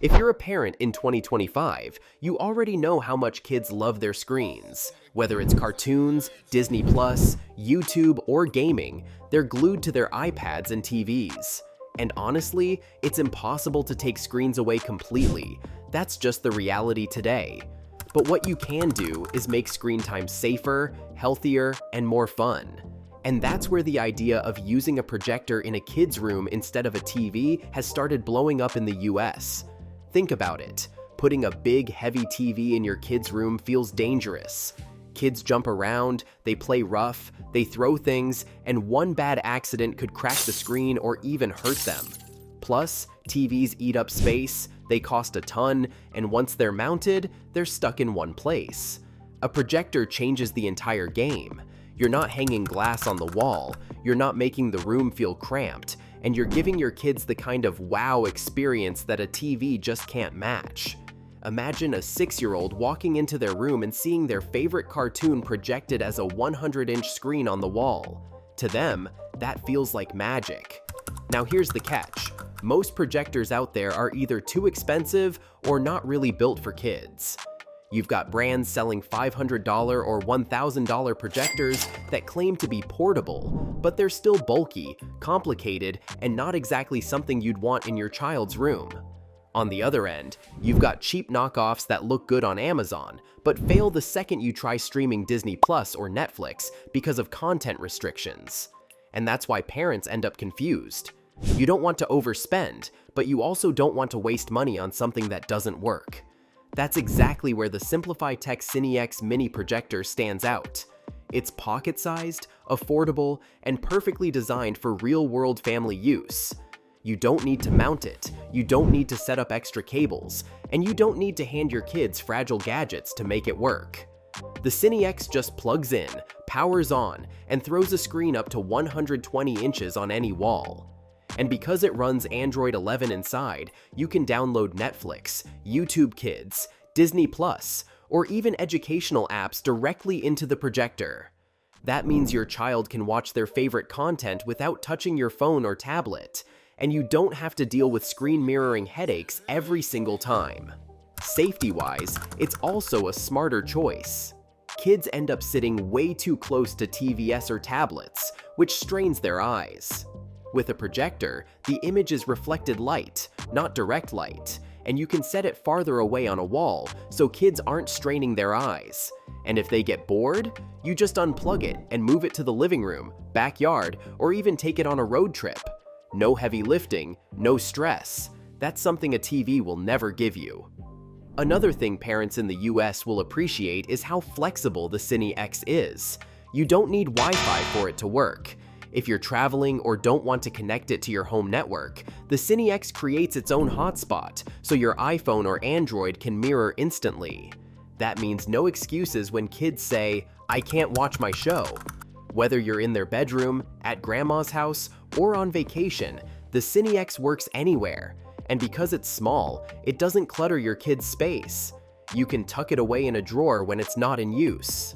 If you're a parent in 2025, you already know how much kids love their screens. Whether it's cartoons, Disney+, YouTube, or gaming, they're glued to their iPads and TVs. And honestly, it's impossible to take screens away completely. That's just the reality today. But what you can do is make screen time safer, healthier, and more fun. And that's where the idea of using a projector in a kid's room instead of a TV has started blowing up in the US. Think about it. Putting a big, heavy TV in your kid's room feels dangerous. Kids jump around, they play rough, they throw things, and one bad accident could crack the screen or even hurt them. Plus, TVs eat up space, they cost a ton, and once they're mounted, they're stuck in one place. A projector changes the entire game. You're not hanging glass on the wall, you're not making the room feel cramped, and you're giving your kids the kind of wow experience that a TV just can't match. Imagine a 6-year-old walking into their room and seeing their favorite cartoon projected as a 100-inch screen on the wall. To them, that feels like magic. Now here's the catch. Most projectors out there are either too expensive or not really built for kids. You've got brands selling $500 or $1,000 projectors that claim to be portable, but they're still bulky, complicated, and not exactly something you'd want in your child's room. On the other end, you've got cheap knockoffs that look good on Amazon, but fail the second you try streaming Disney+ or Netflix because of content restrictions. And that's why parents end up confused. You don't want to overspend, but you also don't want to waste money on something that doesn't work. That's exactly where the SimpliFi CineX mini projector stands out. It's pocket-sized, affordable, and perfectly designed for real-world family use. You don't need to mount it, you don't need to set up extra cables, and you don't need to hand your kids fragile gadgets to make it work. The CineX just plugs in, powers on, and throws a screen up to 120 inches on any wall. And because it runs Android 11 inside, you can download Netflix, YouTube Kids, Disney+, or even educational apps directly into the projector. That means your child can watch their favorite content without touching your phone or tablet, and you don't have to deal with screen mirroring headaches every single time. Safety-wise, it's also a smarter choice. Kids end up sitting way too close to TVs or tablets, which strains their eyes. With a projector, the image is reflected light, not direct light, and you can set it farther away on a wall so kids aren't straining their eyes. And if they get bored, you just unplug it and move it to the living room, backyard, or even take it on a road trip. No heavy lifting, no stress. That's something a TV will never give you. Another thing parents in the US will appreciate is how flexible the CineX is. You don't need Wi-Fi for it to work. If you're traveling or don't want to connect it to your home network, the CineX creates its own hotspot, so your iPhone or Android can mirror instantly. That means no excuses when kids say, "I can't watch my show." Whether you're in their bedroom, at grandma's house, or on vacation, the CineX works anywhere. And because it's small, it doesn't clutter your kid's space. You can tuck it away in a drawer when it's not in use.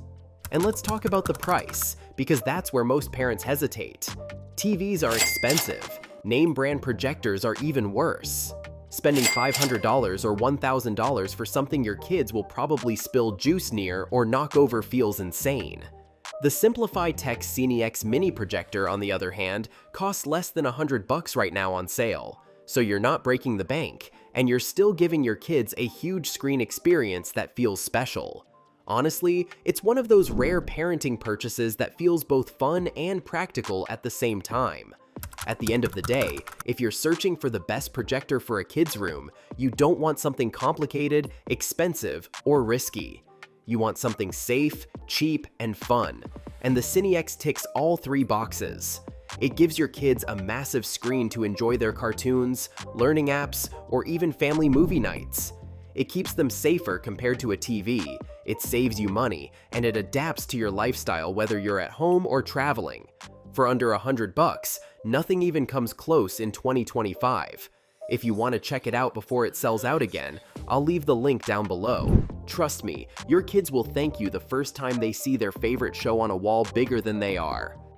And let's talk about the price, because that's where most parents hesitate. TVs are expensive. Name brand projectors are even worse. Spending $500 or $1,000 for something your kids will probably spill juice near or knock over feels insane. The SimpliFi CineX mini projector, on the other hand, costs less than $100 right now on sale. So you're not breaking the bank, and you're still giving your kids a huge screen experience that feels special. Honestly, it's one of those rare parenting purchases that feels both fun and practical at the same time. At the end of the day, if you're searching for the best projector for a kid's room, you don't want something complicated, expensive, or risky. You want something safe, cheap, and fun. And the CineX ticks all 3 boxes. It gives your kids a massive screen to enjoy their cartoons, learning apps, or even family movie nights. It keeps them safer compared to a TV, it saves you money, and it adapts to your lifestyle whether you're at home or traveling. For under $100, nothing even comes close in 2025. If you want to check it out before it sells out again, I'll leave the link down below. Trust me, your kids will thank you the first time they see their favorite show on a wall bigger than they are.